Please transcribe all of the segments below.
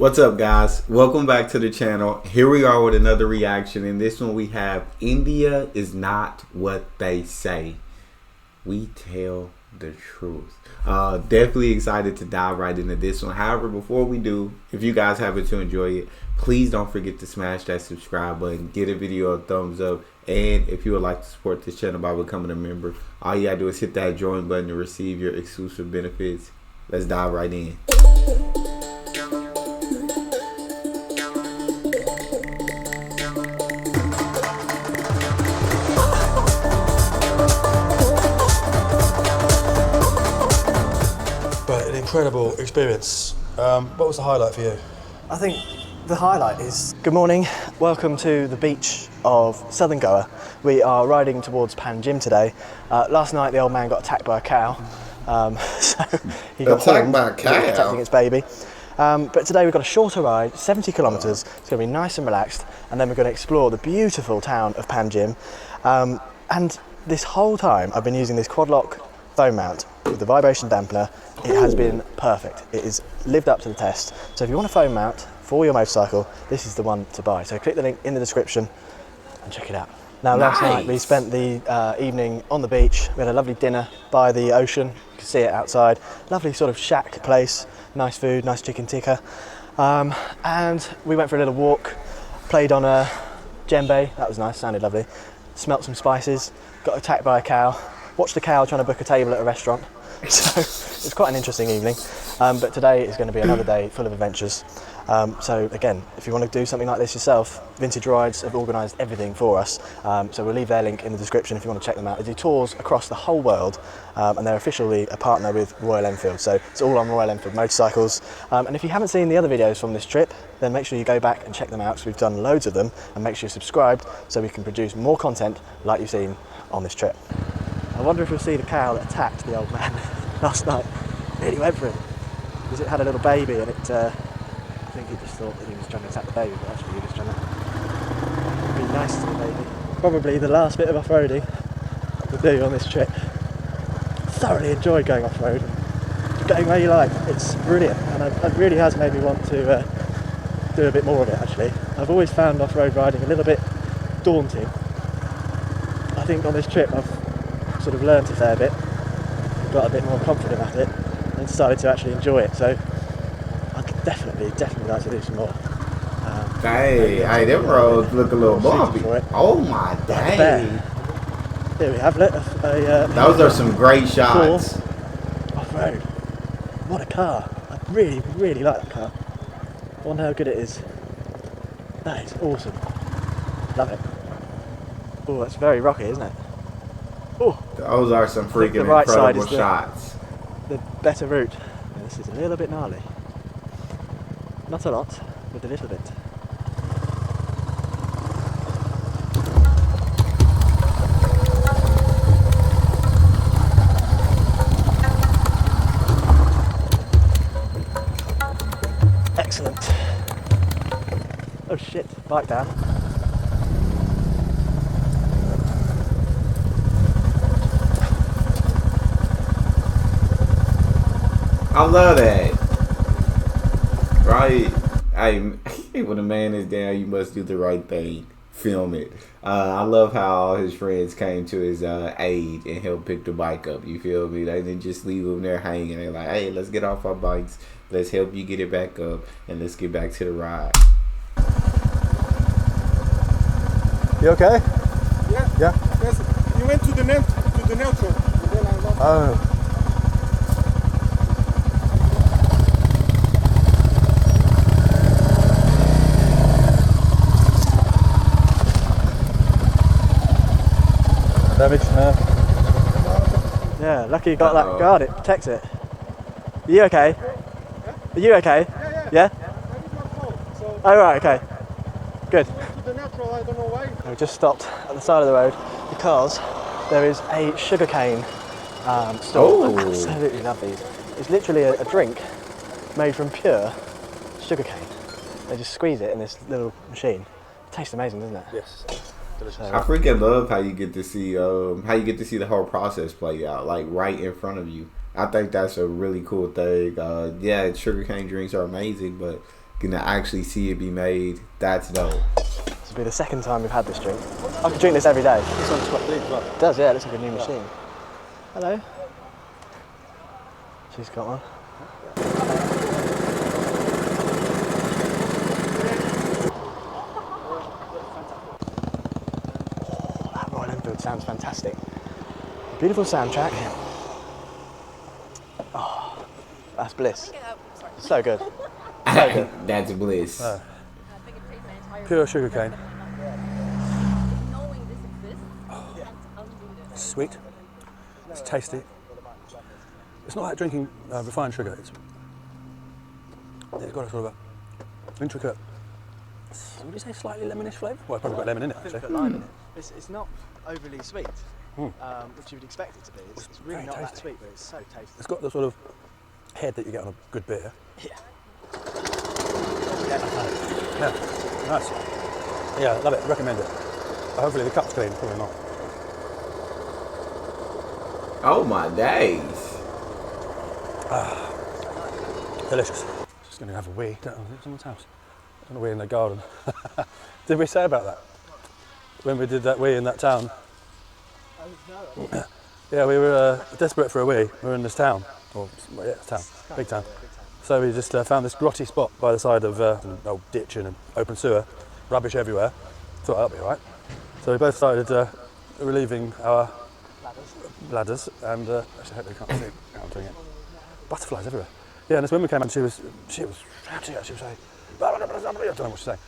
What's up, guys? Welcome back to the channel. Here we are with another reaction. In this one we have India is not what they say. We tell the truth. Definitely excited to dive right into this one. However, before we do, if you guys happen to enjoy it, please don't forget to smash that subscribe button, give the video a thumbs up, and if you would like to support this channel by becoming a member, all you gotta do is hit that join button to receive your exclusive benefits. Let's dive right in. But an incredible experience. What was the highlight for you? I think the highlight is, good morning, welcome to the beach of Southern Goa. We are riding towards Panjim today. Last night the old man got attacked by a cow, so he got attacked by a cow? protecting its baby. But today we've got a shorter ride, 70 kilometres, it's going to be nice and relaxed, and then we're going to explore the beautiful town of Panjim. And this whole time I've been using this quad lock foam mount with the vibration dampener. It has been perfect. It has lived up to the test. So if you want a foam mount for your motorcycle, this is the one to buy. So click the link in the description and check it out. Now, last night we spent the evening on the beach. We had a lovely dinner by the ocean. You can see it outside. Lovely sort of shack place. Nice food, nice chicken tikka. And we went for a little walk, played on a djembe. That was nice, sounded lovely. Smelt some spices, got attacked by a cow. Watched the cow trying to book a table at a restaurant. So it was quite an interesting evening. But today is going to be another day full of adventures. So again, if you want to do something like this yourself, Vintage Rides have organised everything for us. So we'll leave their link in the description if you want to check them out. They do tours across the whole world, and they're officially a partner with Royal Enfield. So it's all on Royal Enfield motorcycles. And if you haven't seen the other videos from this trip, then make sure you go back and check them out, because we've done loads of them, and make sure you're subscribed so we can produce more content like you've seen on this trip. I wonder if we'll see the cow that attacked the old man last night. Really went for him, because it had a little baby, and it I think he just thought that he was trying to attack the baby, but actually he was trying to be nice to the baby. Probably the last bit of off-roading we'll do on this trip. Thoroughly enjoyed going off-road, going where you like. It's brilliant, and it really has made me want to do a bit more of it. Actually, I've always found off-road riding a little bit daunting. I think on this trip I've sort of learnt a fair bit, got a bit more confident at it, and started to actually enjoy it. So I could definitely like to do some more. Hey, them roads look a little bumpy. Oh my day! Here we have those are some great shots. Off-road. What a car! I really like that car. I wonder how good it is. That is awesome. Love it. Oh, that's very rocky, isn't it? Oh, those are some freaking the right side incredible is shots. The better route. Yeah, this is a little bit gnarly. Not a lot, but a little bit. Excellent. Oh shit, bike down. I love that. Right. When a man is down, you must do the right thing. Film it. I love how all his friends came to his aid and helped pick the bike up. You feel me? They didn't just leave him there hanging. They're like, hey, let's get off our bikes. Let's help you get it back up, and let's get back to the ride. You okay? Yeah. Yes. You went to the neutral. And then I lost. Oh. Yeah, lucky you got that guard, it protects it. Are you okay? Are you okay? Yeah? Oh right, okay. Good. To the neutral, I don't know why. We just stopped at the side of the road because there is a sugarcane store. I absolutely love these. It's literally a drink made from pure sugarcane. They just squeeze it in this little machine. It tastes amazing, doesn't it? Yes. I freaking love how you get to see the whole process play out, like right in front of you. I think that's a really cool thing. Yeah, sugarcane drinks are amazing, but gonna actually see it be made. That's dope. This will be the second time we've had this drink. I could drink this every day. This one's quite big as well. It does, yeah, it looks like a new machine. Hello. She's got one. Oh, that Royal Enfield sounds fantastic. Beautiful soundtrack. Oh, that's bliss. So good. So good. That's bliss. Pure sugarcane. It's sweet. It's tasty. It's not like drinking refined sugar. It's got a sort of a intricate, would you say slightly lemonish flavour? Well, it's probably got lemon in it actually. Lime in it. It's not overly sweet, which you would expect it to be. It's really not that sweet, but it's so tasty. It's got the sort of head that you get on a good beer. Yeah. Yeah, nice. Yeah, love it, recommend it. Hopefully the cup's clean, probably not. Oh my days. Delicious. Just going to have a wee down at someone's house. I'm going to wee in their garden. Did we say about that? When we did that wee in that town? Yeah, we were desperate for a wee. We were in this town. Well, yeah, it's a town. Big town. So we just found this grotty spot by the side of an old ditch and an open sewer. Rubbish everywhere. Thought that'll be all right. So we both started relieving our bladders and actually I hope they can't see how I'm doing it. Butterflies everywhere. Yeah, and this woman came and she was shouting out, she was saying, I don't know what she's saying.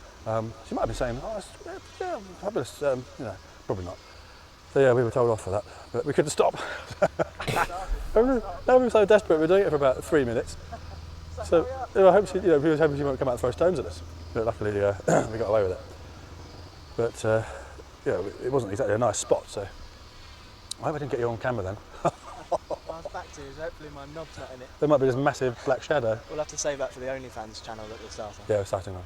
She might have been saying, oh, yeah, fabulous, you know, probably not. So yeah, we were told off for that, but we couldn't stop. We were so desperate, we were doing it for about 3 minutes. So I hope she, we were hoping she won't come out and throw stones at us, but luckily we got away with it. But yeah, it wasn't exactly a nice spot, so I hope I didn't get you on camera then. I was back to is hopefully my knob's not in it. There might be this massive black shadow. We'll have to save that for the OnlyFans channel that we're starting. Yeah, we're starting now.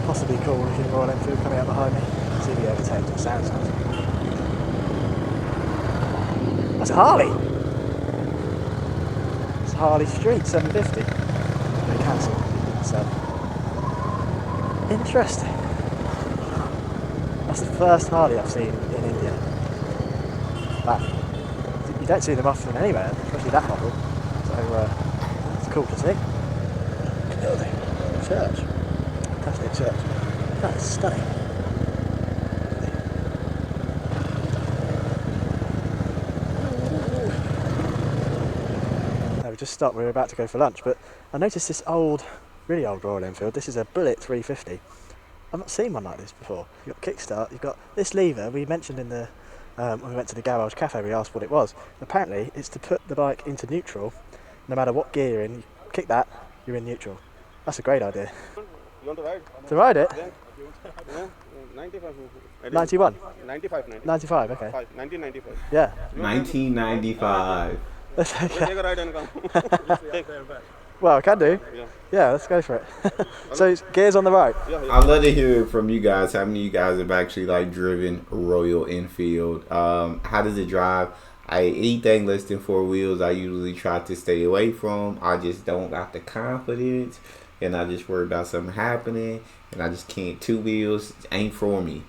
Possibly cool looking Royal Enfield coming up behind me. See if he overtakes what sounds like. That's a Harley! It's Harley Street 750. They cancelled. So interesting. That's the first Harley I've seen in India. But you don't see them often anywhere, especially that model. So it's cool to see. Building. Church. Fantastic church. That's stunning. Now we just stopped, we were about to go for lunch, but I noticed this old, really old Royal Enfield. This is a Bullet 350. I've not seen one like this before. You've got kickstart, you've got this lever, we mentioned in the, when we went to the Garage Cafe, we asked what it was. Apparently it's to put the bike into neutral, no matter what gear you're in, you kick that, you're in neutral. That's a great idea. You want to ride? To ride it? Yeah. 95. 91? 95. 95, okay. 1995. Yeah. 1995. Take a ride and come. Take. Well, I can do. Yeah, let's go for it. So it's gears on the right. I'd love to hear from you guys. How many of you guys have actually like driven a Royal Enfield? How does it drive? Anything less than 4 wheels, I usually try to stay away from. I just don't got the confidence, and I just worry about something happening, and I just can't. 2 wheels ain't for me.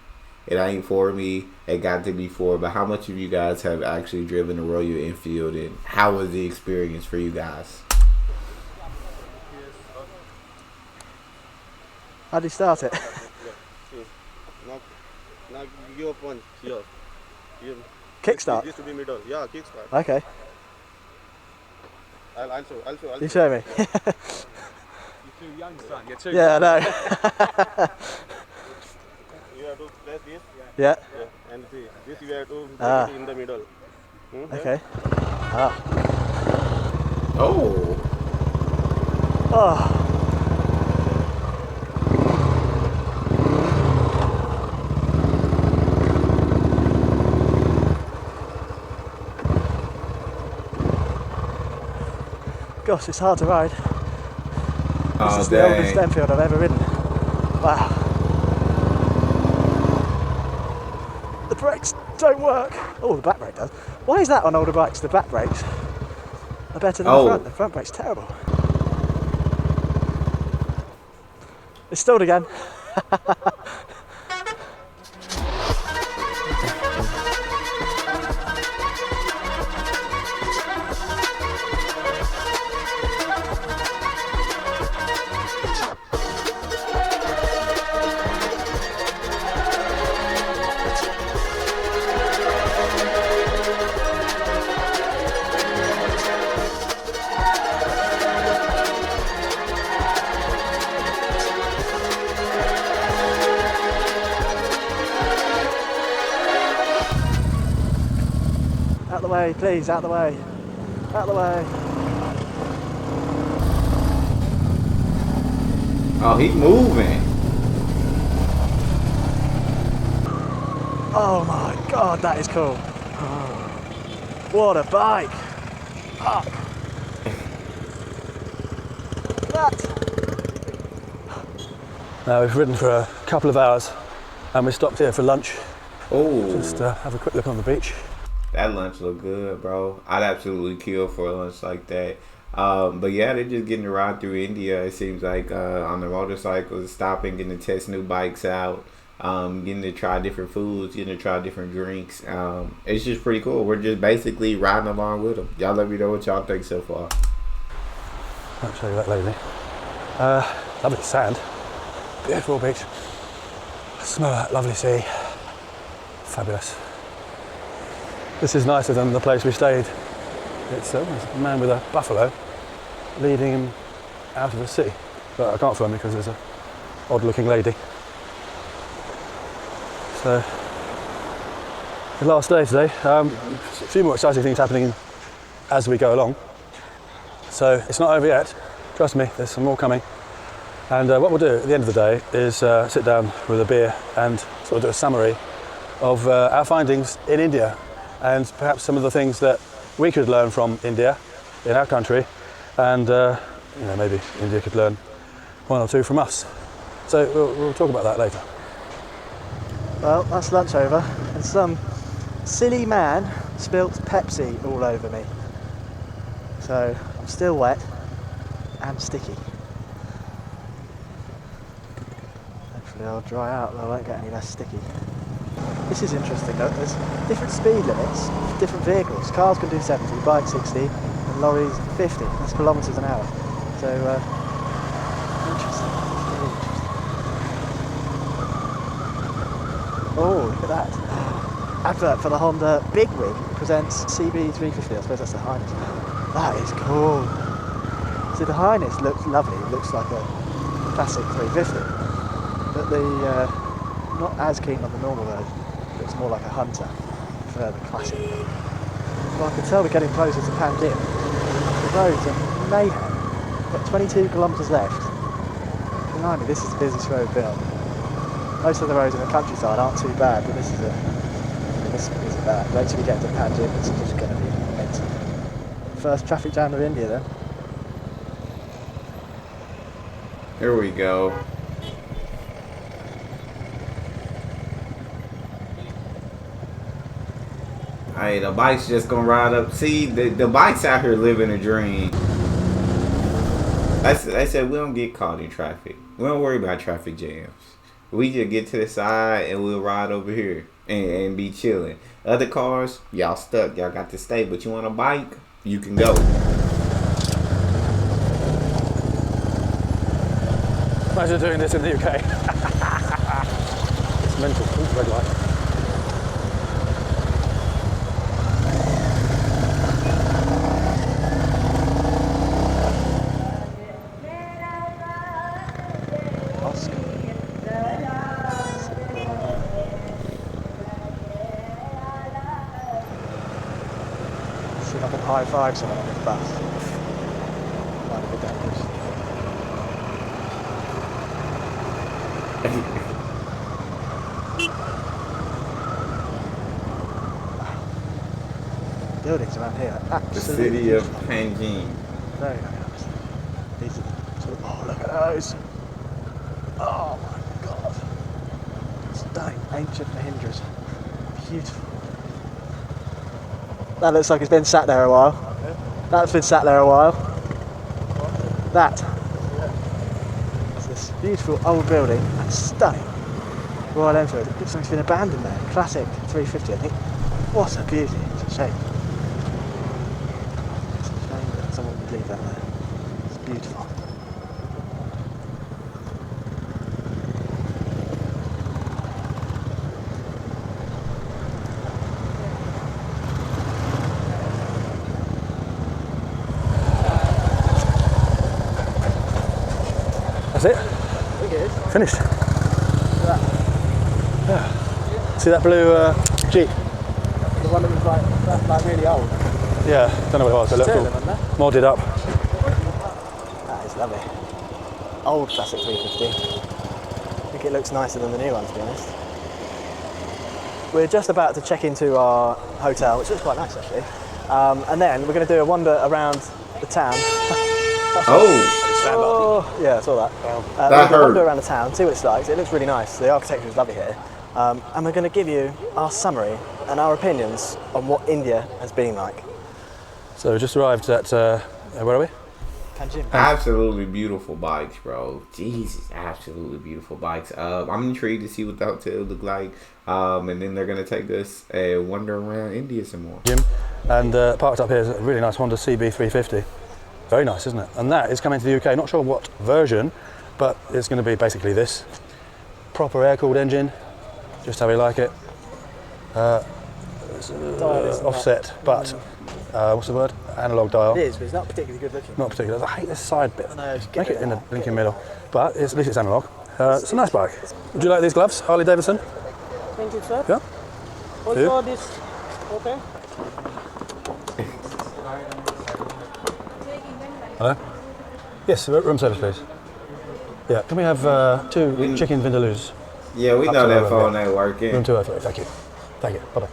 It ain't for me. It got to be for. But how much of you guys have actually driven a Royal Enfield, and how was the experience for you guys? How do you start it? Now give up one here. Kickstart? This to be middle. Yeah, kickstart. Okay. I'll show. You show me. You're too young, son. You're too Yeah, I know. You have to press this. Yeah. And see, this you have to put it in the middle. Okay. Oh. Oh. Gosh, it's hard to ride. This is the oldest Enfield I've ever ridden. Wow. The brakes don't work. Oh, the back brake does. Why is that on older bikes, the back brakes? are better than Oh. the front. The front brake's terrible. It's stalled again. Out the way, please, out the way. Out the way. Oh, he's moving. Oh my god, that is cool. Oh, what a bike. Up. That. Now we've ridden for a couple of hours and we stopped here for lunch. Oh, Just have a quick look on the beach. that lunch look good, bro. I'd absolutely kill for a lunch like that. But yeah, they're just getting to ride through India. It seems like on the motorcycles, stopping, getting to test new bikes out, getting to try different foods, getting to try different drinks. It's just pretty cool. We're just basically riding along with them. Y'all let me know what y'all think so far. I'll show you that lady. Lovely sand, beautiful beach, smell that lovely sea, fabulous. This is nicer than the place we stayed. It's a man with a buffalo leading him out of the sea. But I can't film because there's a odd looking lady. So, the last day today. A few more exciting things happening as we go along. So it's not over yet. Trust me, there's some more coming. And what we'll do at the end of the day is sit down with a beer and sort of do a summary of our findings in India and perhaps some of the things that we could learn from India in our country, and maybe India could learn one or two from us. So we'll talk about that later. Well, that's lunch over, and some silly man spilt Pepsi all over me. So I'm still wet and sticky. Hopefully I'll dry out, though I won't get any less sticky. This is interesting though, there's different speed limits for different vehicles. Cars can do 70, bikes 60, and lorries 50. That's kilometres an hour. So, interesting. Very interesting. Oh, look at that. Advert for the Honda Big Wing presents CB350. I suppose that's the Highness. That is cool. See, the Highness looks lovely. It looks like a classic 350. But the not as keen on the normal version. Looks more like a Hunter. I prefer the classic. Well, I can tell we're getting closer to Panjim. The roads are mayhem. Got 22 kilometres left. Blimey, this is the busiest road built. Most of the roads in the countryside aren't too bad, but this isn't bad. Wait till we get to Panjim, it's just going to be immense. First traffic jam of India then. Here we go. Hey, the bike's just gonna ride up. See, the bike's out here living a dream. They said we don't get caught in traffic. We don't worry about traffic jams. We just get to the side and we'll ride over here and be chilling. Other cars, y'all stuck. Y'all got to stay. But you want a bike, you can go. Imagine doing this in the UK. It's mental. Ooh, red light. See if I can high five someone on this bus. Might be dangerous. Buildings around here are The absolutely city of beautiful. Panjim. Very nice. These are sort of, oh, look at those. Oh my god. Stunning ancient Mahindras. Beautiful. That looks like it's been sat there a while. That's been sat there a while. That. It's this beautiful old building. That's stunning. Royal Enfield. It looks like it's been abandoned there. Classic 350, I think. What a beauty. It's a shame. It's a shame that someone would leave that there. It's beautiful. That's it. Finished. Yeah. See that blue Jeep? The one that was like really old. Yeah, don't know what it was. It looked Two of cool. them, wasn't Modded up. there? That is lovely. Old classic 350. I think it looks nicer than the new one, to be honest. We're just about to check into our hotel, which looks quite nice actually. And then we're going to do a wander around the town. Oh, yeah, I saw that. We're going to wander around the town, see what it's like. It looks really nice. The architecture is lovely here. And we're going to give you our summary and our opinions on what India has been like. So we just arrived at, where are we? Panjim. Absolutely beautiful bikes, bro. Jesus, absolutely beautiful bikes. I'm intrigued to see what the hotel look like. And then they're gonna take us and wander around India some more. Jim, and parked up here is a really nice Honda CB350. Very nice, isn't it? And that is coming to the UK. Not sure what version, but it's going to be basically this proper air-cooled engine, just how we like it. Offset, but what's the word? Analog dial. It is, but it's not particularly good looking. Not particular. I hate this side bit. No, Make it in the blinking middle. But at least it's analog. It's a nice bike. Would you like these gloves, Harley Davidson? Thank you, sir. Yeah. Also, this open. Hello? Yes, room service, please. Yeah, can we have 2 chicken vindaloos? Yeah, we know that phone ain't working. Room 203, thank you. Thank you, bye-bye.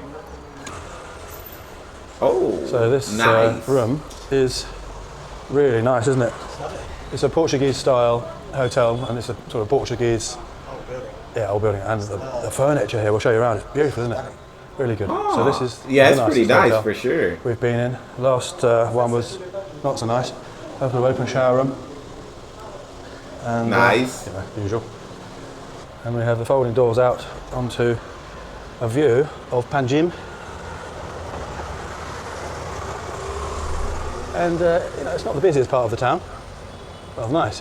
Oh, So this nice. room is really nice, isn't it? It's a Portuguese style hotel, and it's a sort of Portuguese old building. And the furniture here, we'll show you around, it's beautiful, isn't it? Really good. So this is Yeah, the it's pretty nicest nice hotel for sure. we've been in. Last one was not so nice. Open shower room. And, Nice. Usual. And we have the folding doors out onto a view of Panjim. And it's not the busiest part of the town, but nice.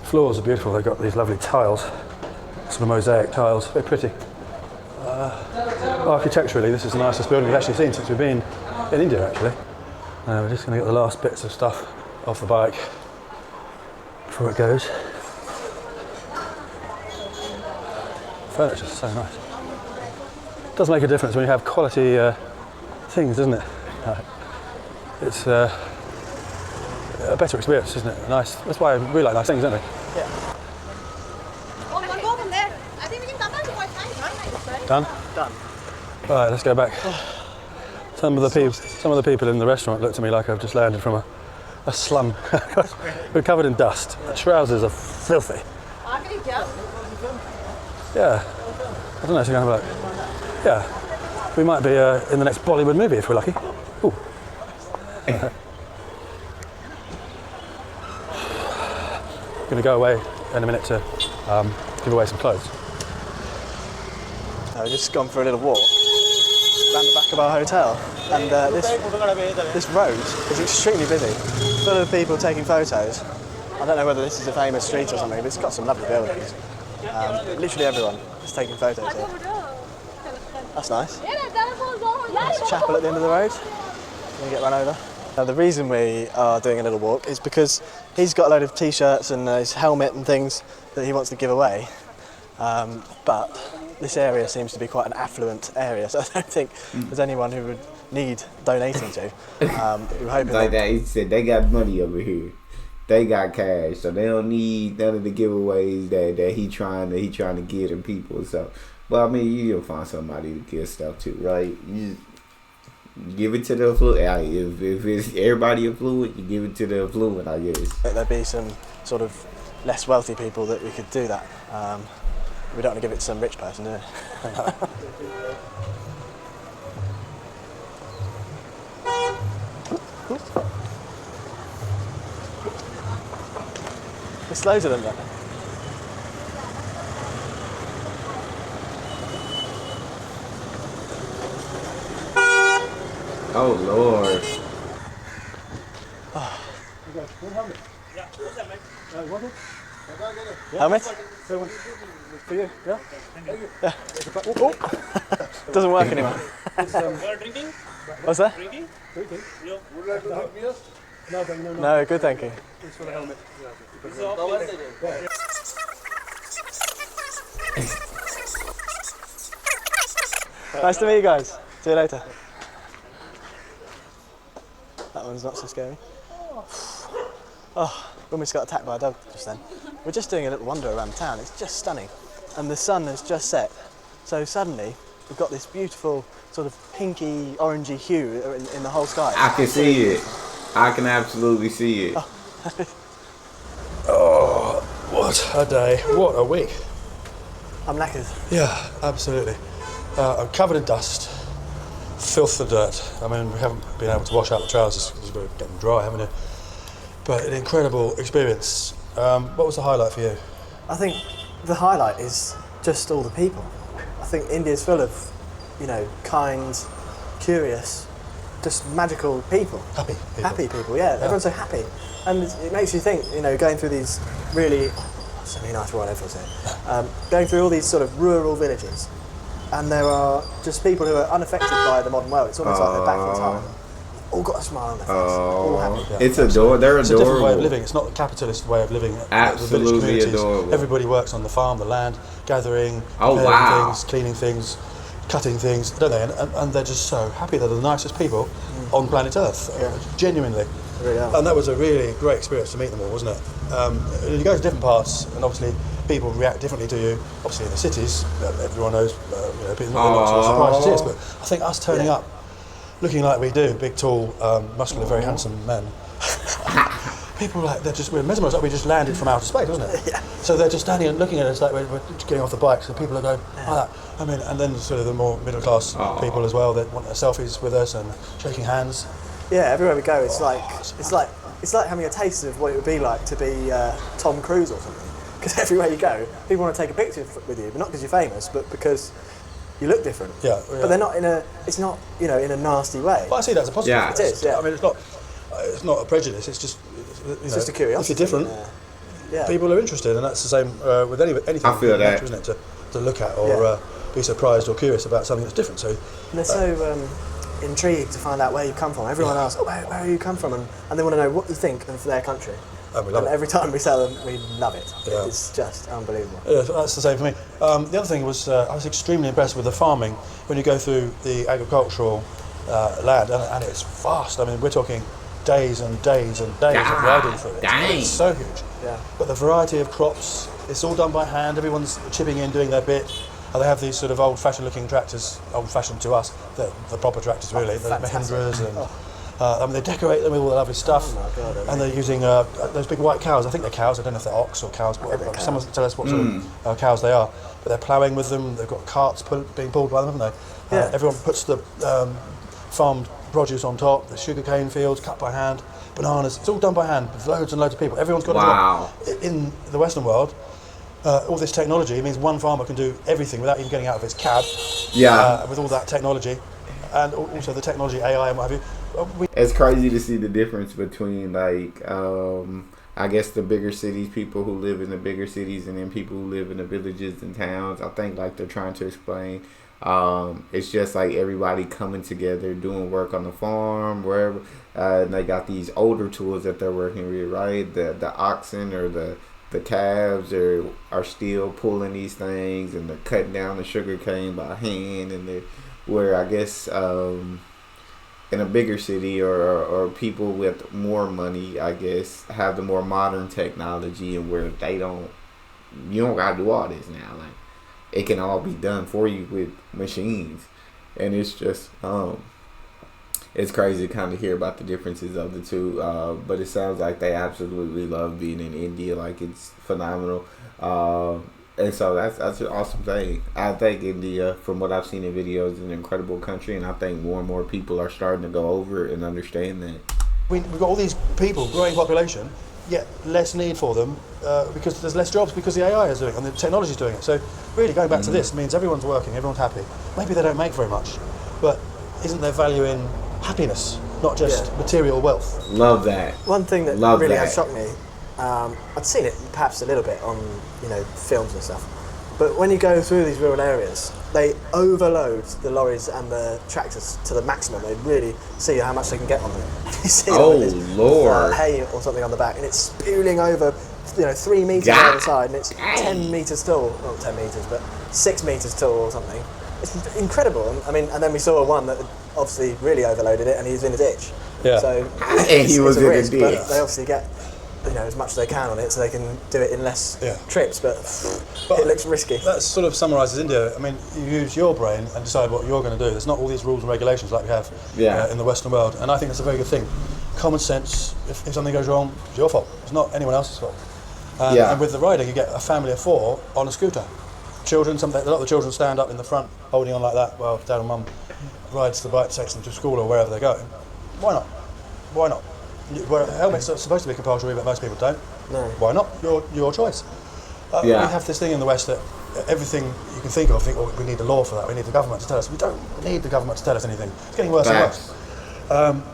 Floors are beautiful. They've got these lovely tiles, sort of mosaic tiles. Very pretty. Architecturally, this is the nicest building we've actually seen since we've been in India. Actually, we're just going to get the last bits of stuff off the bike before it goes. Furniture's so nice. It does make a difference when you have quality things, doesn't it? It's a better experience, isn't it? Nice. That's why we like nice things, don't we? Yeah. Oh, you want to go from there? I think we can come back to quite fine, right? Done? Done. Right, let's go back. Some of the people in the restaurant looked at me like I've just landed from a slum. We're covered in dust. The trousers are filthy. Yeah. I don't know, it's kind of like, yeah. We might be in the next Bollywood movie if we're lucky. Ooh. Going to go away in a minute to give away some clothes. We've just gone for a little walk around the back of our hotel, and this road is extremely busy, full of people taking photos. I don't know whether this is a famous street or something, but it's got some lovely buildings. Literally everyone is taking photos here. That's nice. There's a chapel at the end of the road. Gonna get run over. Now, the reason we are doing a little walk is because he's got a load of t-shirts and his helmet and things that he wants to give away. But this area seems to be quite an affluent area, so I don't think there's anyone who would need donating to. We're hoping Like that, he said they got money over here. They got cash, so they don't need none of the giveaways that he trying to give to people. So, but I mean, you'll find somebody to give stuff to, right? You just give it to the affluent. If it's everybody affluent, you give it to the affluent, I guess. there'd be some sort of less wealthy people that we could do that. We don't want to give it to some rich person, do we? There's loads of them there. Oh Lord. Helmet? For you, yeah? Yeah. Oh. Doesn't work anymore. What's that? No, good, thank you. Nice to meet you guys. See you later. That one's not so scary. Oh, we almost got attacked by a dog just then. We're just doing a little wander around town. It's just stunning. And the sun has just set. So suddenly, we've got this beautiful sort of pinky, orangey hue in the whole sky. I can see it. I can absolutely see it. Oh, what a day. What a week. I'm knackered. Yeah, absolutely. I'm covered in dust, filth and dirt. I mean, we haven't been able to wash out the trousers because we're getting dry, haven't we? But an incredible experience. What was the highlight for you? I think the highlight is just all the people. I think India's full of, you know, kind, curious, just magical people. Happy people. Happy people, yeah. Everyone's so happy. And it makes you think, you know, going through these really, so many nice royal Enfields here, going through all these sort of rural villages, and there are just people who are unaffected by the modern world. It's almost like they're back in time. All got a smile on their face. All happy. Yeah. It's adorable. They're adorable. It's a different way of living. It's not the capitalist way of living. Absolutely adorable. Everybody works on the farm, the land, gathering, things, cleaning things, cutting things, don't they? And they're just so happy. They're the nicest people on planet Earth, genuinely. Really are. And that was a really great experience to meet them all, wasn't it? You go to different parts, and obviously people react differently to you. Obviously in the cities, everyone knows, people are not so surprised to see us, but I think us turning up, looking like we do, big, tall, muscular, very handsome men. People are like, we're mesmerised, like we just landed from outer space, wasn't it? Yeah. So they're just standing and looking at us like we're getting off the bike, so people are going like that. I mean, and then sort of the more middle class people as well, that want their selfies with us and shaking hands. Yeah, everywhere we go, it's like having a taste of what it would be like to be Tom Cruise or something. Because everywhere you go, people want to take a picture with you, but not because you're famous, but because you look different. Yeah. But they're not it's not, you know, in a nasty way. Well, I see that as a positive. Yeah, it is. Yeah. I mean, it's not a prejudice. It's just, it's just a curiosity. If you're different, people are interested, and that's the same with anything. I feel that, isn't it? To look at or be surprised or curious about something that's different. So, and they're so intrigued to find out where you come from. Everyone asks, where you come from, and they want to know what you think of their country. And we love it. Every time we tell them, we love it. Yeah. It's just unbelievable. Yeah, that's the same for me. The other thing was, I was extremely impressed with the farming when you go through the agricultural land, and it's vast. I mean, we're talking days and days and days of riding through it. It's so huge. Yeah. But the variety of crops, it's all done by hand. Everyone's chipping in, doing their bit. And they have these sort of old-fashioned looking tractors, old-fashioned to us, the proper tractors really, the Mahindras, and I mean, they decorate them with all the lovely stuff. Oh my God, and they're using those big white cows. I think they're cows. I don't know if they're ox or cows. But someone tell us what sort of cows they are. But they're ploughing with them. They've got carts being pulled by them, haven't they? Yeah. Everyone puts the farmed produce on top. The sugarcane fields cut by hand. Bananas. It's all done by hand with loads and loads of people. Everyone's got a job. In the Western world, all this technology means one farmer can do everything without even getting out of his cab. Yeah. With all that technology, and also the technology, AI and what have you. It's crazy to see the difference between, like, I guess the bigger cities, people who live in the bigger cities, and then people who live in the villages and towns. I think, like, they're trying to explain, it's just like everybody coming together, doing work on the farm, wherever. And they got these older tools that they're working with, right? The oxen or the calves are still pulling these things, and they're cutting down the sugar cane by hand, and where I guess in a bigger city or people with more money, I guess, have the more modern technology, and where you don't gotta do all this now. Like, it can all be done for you with machines, and it's just it's crazy to kind of hear about the differences of the two. But it sounds like they absolutely love being in India. Like, it's phenomenal. And so that's an awesome thing. I think India, from what I've seen in videos, is an incredible country, and I think more and more people are starting to go over and understand that. we've got all these people, growing population, yet less need for them because there's less jobs because the AI is doing it and the technology is doing it. So really going back to this means everyone's working, everyone's happy. Maybe they don't make very much, but isn't there value in happiness, not just material wealth? Love that. One thing that Love really that. has shocked me, I'd seen it perhaps a little bit on films and stuff, but when you go through these rural areas, they overload the lorries and the tractors to the maximum. They really see how much they can get on them. You see Lord. hay or something on the back, and it's spooling over 3 metres either side, and it's 10 metres tall, not 10 metres, but 6 metres tall or something. It's incredible. I mean, and then we saw one that obviously really overloaded it, and he was in a ditch. Yeah. So And he was a in a risk, ditch. but they obviously get as much as they can on it, so they can do it in less trips. But it looks risky. That sort of summarises India. I mean, you use your brain and decide what you're going to do. There's not all these rules and regulations like we have in the Western world, and I think that's a very good thing. Common sense. If something goes wrong, it's your fault. It's not anyone else's fault. And with the riding, you get a family of 4 on a scooter. Children, a lot of the children stand up in the front, holding on like that, while Dad and Mum rides the bike, takes them to school or wherever they're going. Why not? Why not? Helmets are supposed to be compulsory, but most people don't. No. Why not? Your choice. We have this thing in the West that everything you can think of, we need a law for that, we need the government to tell us. We don't need the government to tell us anything. It's getting worse and worse.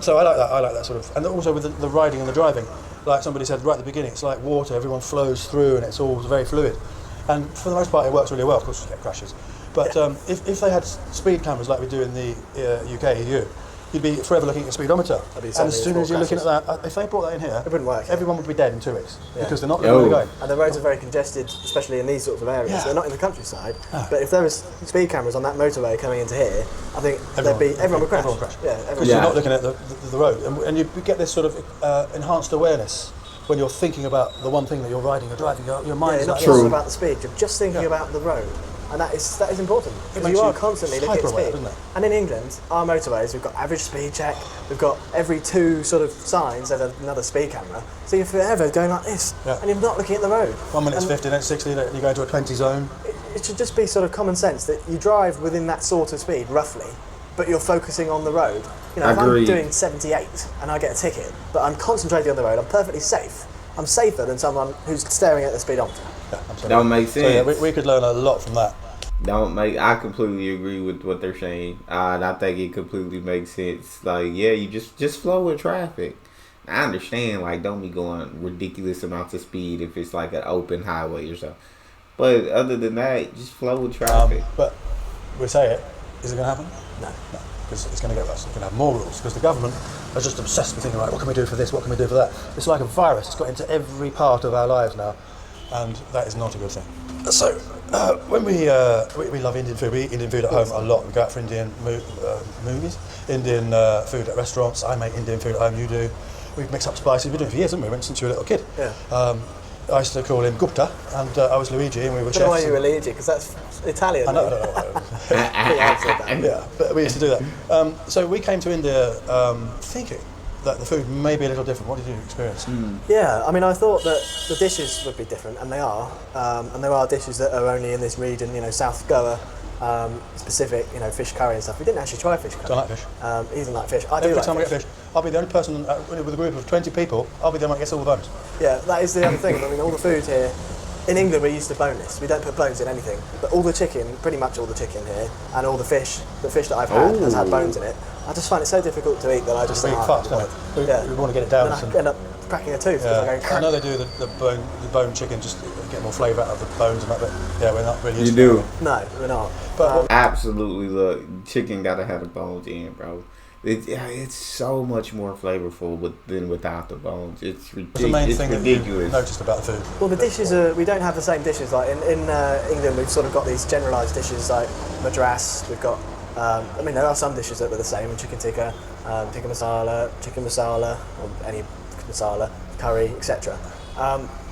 So I like that sort of, and also with the riding and the driving, like somebody said right at the beginning, it's like water, everyone flows through and it's all very fluid. And for the most part it works really well, of course you get crashes. But if they had speed cameras like we do in the UK, EU, you'd be forever looking at a speedometer. And as soon as you're looking at that, if they brought that in here, it wouldn't work. Everyone would be dead in 2 weeks because they're not looking where they're going. And the roads are very congested, especially in these sorts of areas. They're not in the countryside. But if there was speed cameras on that motorway coming into here, I think everyone would crash. Everyone would crash. Because you're not looking at the road, and you get this sort of enhanced awareness when you're thinking about the one thing that you're riding or driving. Your mind is not just about the speed. You're just thinking about the road. And that is important, because you are constantly looking at speed. Doesn't it? And in England, our motorways, we've got average speed check, we've got every 2 sort of signs there's another speed camera, so you're forever going like this, and you're not looking at the road. 1 minute's 50, then it's 60, then you go into a 20 zone. It should just be sort of common sense that you drive within that sort of speed, roughly, but you're focusing on the road. If I'm doing 78 and I get a ticket, but I'm concentrating on the road, I'm perfectly safe. I'm safer than someone who's staring at the speedometer. Yeah, absolutely. That makes sense. So we could learn a lot from that. I completely agree with what they're saying. And I think it completely makes sense. Like, you just flow with traffic. I understand, like, don't be going ridiculous amounts of speed if it's like an open highway or something. But other than that, just flow with traffic. But we say it. Is it going to happen? No. Because it's going to get worse. It's going to have more rules. Because the government is just obsessed with thinking, right, what can we do for this? What can we do for that? It's like a virus. It's got into every part of our lives now. And that is not a good thing. So, when we love Indian food, we eat Indian food at home a lot. We go out for Indian movies, Indian food at restaurants. I make Indian food at home, you do. We mix up spices. We've been doing it for years, haven't we? Since you were a little kid. Yeah. I used to call him Gupta, and I was Luigi, and we were chefs. I don't know why you were Luigi, because that's Italian. I know. Yeah, but we used to do that. So we came to India thinking that the food may be a little different. What did you experience? Yeah, I mean, I thought that the dishes would be different, and they are. And there are dishes that are only in this region, South Goa, specific, fish curry and stuff. We didn't actually try fish curry. Don't like fish. He doesn't like fish. Every time I get fish, I'll be the only person with a group of 20 people. I'll be the one that gets all the bones. Yeah, that is the other thing. I mean, all the food here. In England, we're used to boneless. We don't put bones in anything. But all the chicken, pretty much all the chicken here, and all the fish that I've had has had bones in it. I just find it so difficult to eat that I just think, fast, don't we? We want to get it down. And I end up cracking a tooth. I know they do the bone chicken just to get more flavour out of the bones and that, but we're not really. You do? No, we're not. But absolutely, look, chicken gotta have the bones in, bro. It's so much more flavorful than without the bones. It's ridiculous. The main thing that you noticed about the food. Well, the dishes we don't have the same dishes. Like in England, we've sort of got these generalised dishes like madras. We've got, there are some dishes that were the same: chicken tikka, tikka masala, or any masala, curry, etc.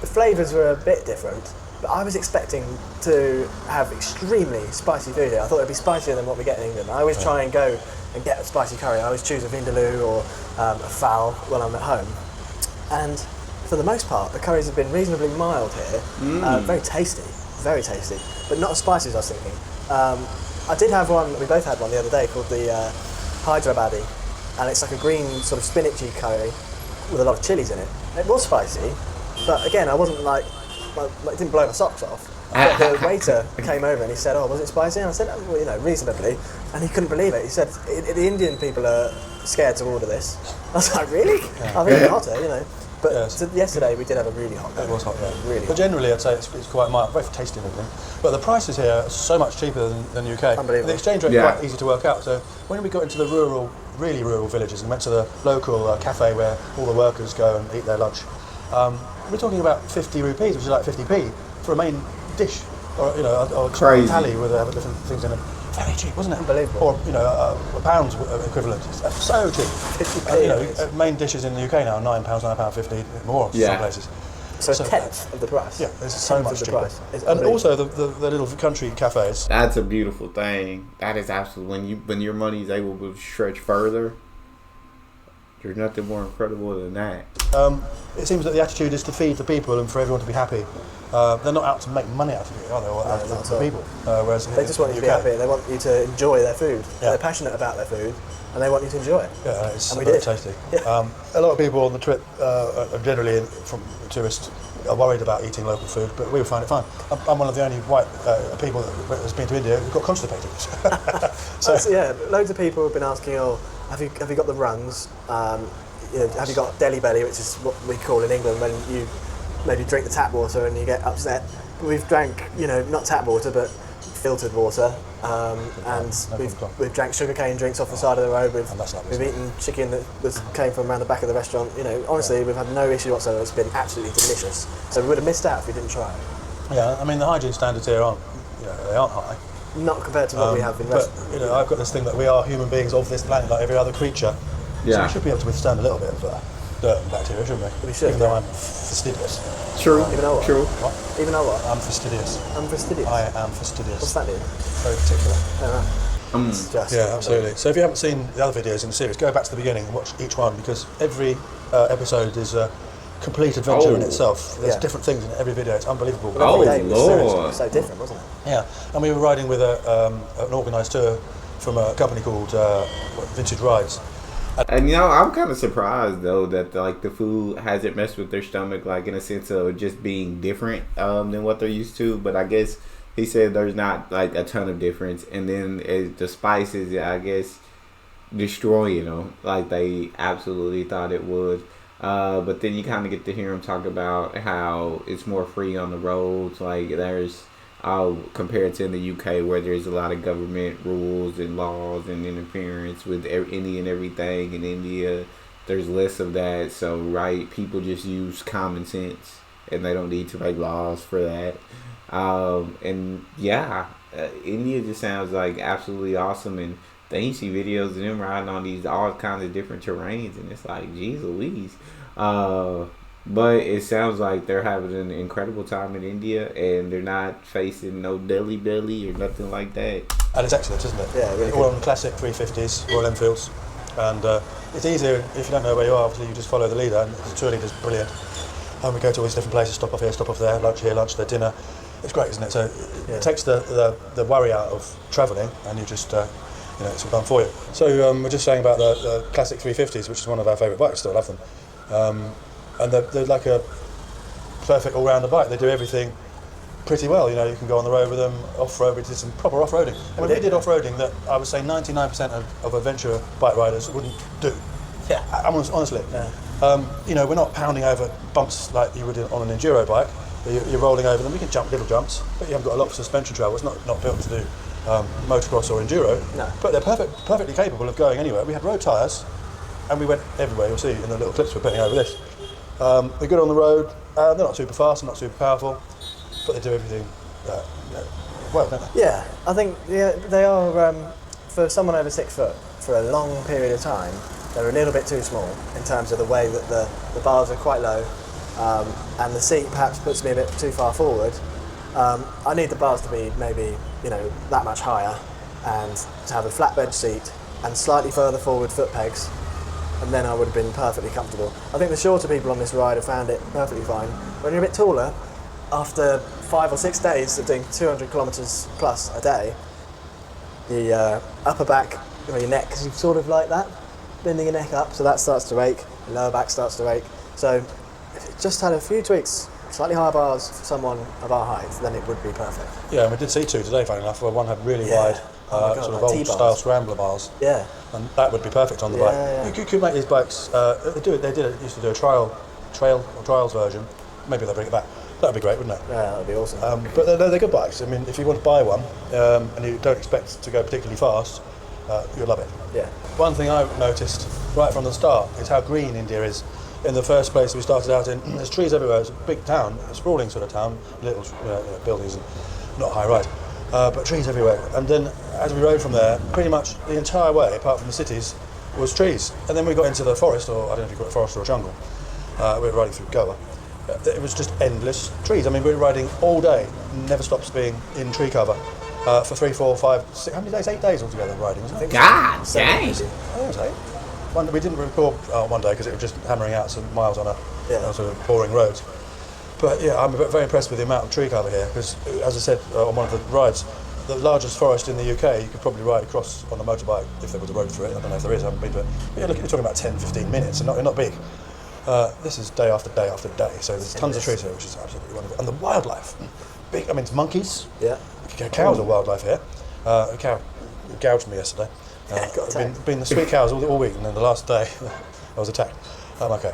The flavours were a bit different. But I was expecting to have extremely spicy food here. I thought it'd be spicier than what we get in England. I always try and go and get a spicy curry. I always choose a vindaloo or a fowl when I'm at home. And for the most part, the curries have been reasonably mild here. Very tasty, but not as spicy as I was thinking. I did have one, we both had one the other day, called the Hyderabadi. And it's like a green sort of spinachy curry. with a lot of chilies in it. It was spicy, but again, I wasn't like it didn't blow my socks off. The waiter came over and he said, "Oh, was it spicy?" And I said, "Oh, well, you know, reasonably." And he couldn't believe it. He said, "The Indian people are scared to order this." I was like, "Really?" I think it's hotter, you know. But yesterday we did have a really hot day. It was hot, yeah. Really but hot. Generally, I'd say it's quite mild, very tasty and everything. But the prices here are so much cheaper than UK. Unbelievable. The exchange rate is quite easy to work out. So when we got into the really rural villages and went to the local cafe where all the workers go and eat their lunch, we're talking about 50 rupees, which is like 50p, for a main dish. Or, you know, or a thali with different things in it. Very cheap, wasn't it? Unbelievable. Or, you know, a pound's equivalent. It's so cheap. 50p. You know, main dishes in the UK now are £9, £9.50, more in some places. So a tenth of the price. Yeah, it's so much cheaper. And unbelievable. also the little country cafes. That's a beautiful thing. That is absolutely when your money is able to stretch further. There's nothing more incredible than that. It seems that the attitude is to feed the people and for everyone to be happy. They're not out to make money out of it, are they? Or out of the people. Whereas they just want you to be happy. They want you to enjoy their food. Yeah. They're passionate about their food, and they want you to enjoy it. Yeah, it's and very tasty. Yeah. A lot of people on the trip, generally from tourists, are worried about eating local food, but we find it fine. I'm one of the only white people that has been to India who got constipated. So yeah, loads of people have been asking, "Oh, have you got the rungs? You know, have you got Delhi belly, which is what we call in England when you maybe drink the tap water and you get upset." We've drank, you know, not tap water, but filtered water, and we've drank sugarcane drinks off the side of the road. We've eaten chicken that came from around the back of the restaurant. You know, honestly, we've had no issue whatsoever. It's been absolutely delicious. So we would have missed out if we didn't try it. Yeah, I mean the hygiene standards here aren't high. Not compared to what we have in But restaurants. you know, I've got this thing that we are human beings of this planet, like every other creature. Yeah. So we should be able to withstand a little bit of dirt and bacteria, shouldn't we? We should, Even though I'm fastidious. True. Even though what? True. What? Even though what? I'm fastidious. I'm fastidious. I am fastidious. What's that mean? Very particular. It's just Yeah, absolutely. So if you haven't seen the other videos in the series, go back to the beginning and watch each one, because every episode is a complete adventure in itself. There's different things in every video. It's unbelievable. Oh, Every day was Lord. so different, wasn't it? Yeah, and we were riding with an organised tour from a company called Vintage Rides. And you know, I'm kind of surprised though that the food hasn't messed with their stomach, like in a sense of just being different than what they're used to. But I guess he said there's not like a ton of difference, and then the spices, I guess, destroying them like they absolutely thought it would. But then you kind of get to hear him talk about how it's more free on the roads. Like there's compared to in the UK where there's a lot of government rules and laws and interference with any and everything. In India, there's less of that. So people just use common sense and they don't need to make laws for that. India just sounds like absolutely awesome, and then you see videos of them riding on these all kinds of different terrains, and it's like, geez Louise. But it sounds like they're having an incredible time in India, and they're not facing no Delhi belly or nothing like that. And it's excellent, isn't it? Yeah, really all good. on classic 350s, Royal Enfields. And it's easier if you don't know where you are, obviously you just follow the leader, and the tour leader's brilliant. And we go to all these different places, stop off here, stop off there, lunch here, lunch there, dinner. It's great, isn't it? So it takes the worry out of travelling, and you just, it's all done for you. So we're just saying about the classic 350s, which is one of our favourite bikes, still love them. And they're like a perfect all-rounder bike. They do everything pretty well. You know, you can go on the road with them, off-road. We did some proper off-roading. And we did off-roading that I would say 99% of adventure bike riders wouldn't do. Yeah. Honestly. Yeah. We're not pounding over bumps like you would on an enduro bike. You're rolling over them. You can jump little jumps, but you haven't got a lot of suspension travel. It's not built to do motocross or enduro. No. But they're perfectly capable of going anywhere. We had road tyres, and we went everywhere. You'll see in the little clips we're putting over this. They're good on the road. They're not super fast and not super powerful, but they do everything well, don't they? Yeah, I think they are, for someone over 6 foot, for a long period of time, they're a little bit too small in terms of the way that the bars are quite low, and the seat perhaps puts me a bit too far forward. I need the bars to be maybe, that much higher, and to have a flatbed seat and slightly further forward foot pegs, and then I would have been perfectly comfortable. I think the shorter people on this ride have found it perfectly fine. When you're a bit taller, after 5 or 6 days of doing 200 kilometres plus a day, the upper back, your neck is sort of like that, bending your neck up, so that starts to ache. the lower back starts to ache. So if it just had a few tweaks, slightly higher bars for someone of our height, then it would be perfect. Yeah, and we did see two today, funny enough, where one had really Yeah. wide, Oh my God, sort of like old T-bars. style scrambler bars. Yeah. And that would be perfect on the Yeah, bike. yeah. You could make these bikes. Used to do a trials version. Maybe they'll bring it back. That would be great, wouldn't it? Yeah, that would be awesome. But they're good bikes. I mean, if you want to buy one and you don't expect to go particularly fast, you'll love it. Yeah. One thing I noticed right from the start is how green India is. In the first place we started out in, there's trees everywhere. It's a big town, a sprawling sort of town, little buildings and not high rise, but trees everywhere. And then as we rode from there, pretty much the entire way, apart from the cities, was trees. And then we got into the forest, or I don't know if you call it forest or a jungle. We were riding through Goa. It was just endless trees. I mean, we were riding all day, never stops being in tree cover for 3, 4, 5, 6, how many days? 8 days altogether riding, wasn't it? God dang. I think it was 8. We didn't record one day because it was just hammering out some miles on a sort of boring roads. But yeah, I'm very impressed with the amount of tree cover here because, as I said on one of the rides, the largest forest in the UK, you could probably ride across on a motorbike if there was a road through it. I don't know if there is, I haven't been to it. But yeah, look, you're talking about 10, 15 minutes and not big. This is day after day after day, so there's tons of trees here, which is absolutely wonderful. And the wildlife, big. I mean, it's monkeys. Yeah. Cows are wildlife here. A cow gouged me yesterday. Been the sweet cows all week, and then the last day I was attacked. I'm okay.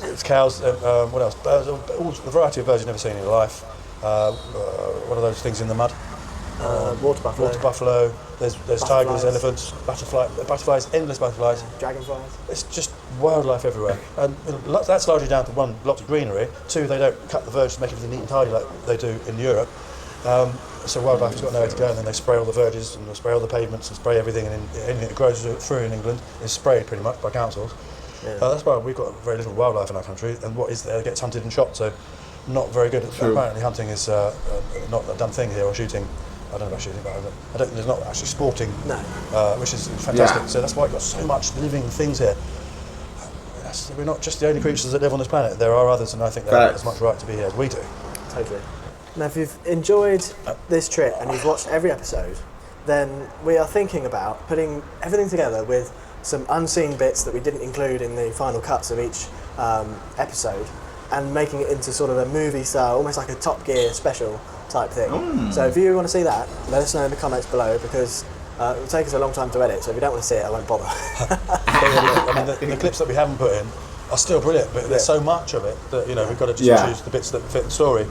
It's cows. What else? Birds, a variety of birds you've never seen in your life. What are those things in the mud? Water buffalo. Water buffalo. There's tigers, elephants, butterflies, endless butterflies. Dragonflies. It's just wildlife everywhere, and that's largely down to one, lots of greenery. Two, they don't cut the verge to make everything neat and tidy like they do in Europe. So wildlife's got nowhere to go, and then they spray all the verges and they spray all the pavements and spray everything, and anything that grows through in England is sprayed pretty much by councils. Yeah. That's why we've got very little wildlife in our country, and what is there gets hunted and shot. So not very good. Apparently hunting is not a done thing here, or shooting. I don't know about shooting, but there's not actually sporting, which is fantastic. Yeah. So that's why we've got so much living things here. We're not just the only creatures that live on this planet. There are others, and I think they have as much right to be here as we do. Totally. Now, if you've enjoyed this trip and you've watched every episode, then we are thinking about putting everything together with some unseen bits that we didn't include in the final cuts of each episode, and making it into sort of a movie style, almost like a Top Gear special type thing. So if you want to see that, let us know in the comments below, because it will take us a long time to edit, so if you don't want to see it, I won't bother. I mean, the clips that we haven't put in are still brilliant, but there's so much of it that we've got to just choose the bits that fit the story.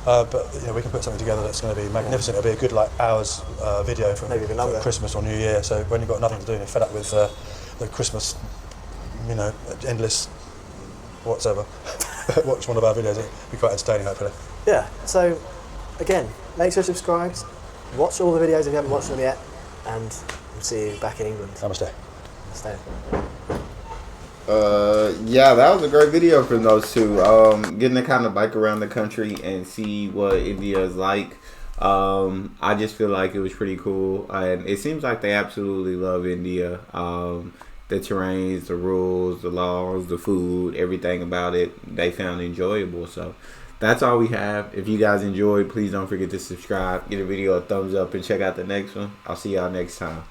But we can put something together that's going to be magnificent. It'll be a good hours video for Christmas or New Year. So when you've got nothing to do and you're fed up with the Christmas, endless whatever, watch one of our videos. It'll be quite entertaining, hopefully. Yeah. So again, make sure you're subscribed. Watch all the videos if you haven't watched them yet, and we'll see you back in England. Namaste. Namaste. Yeah, that was a great video from those two. Getting to kind of bike around the country and see what India is like. I just feel like it was pretty cool, and it seems like they absolutely love India. The terrains, the rules, the laws, the food, everything about it, they found enjoyable. So that's all we have. If you guys enjoyed, please don't forget to subscribe, give the video a thumbs up, and check out the next one. I'll see y'all next time.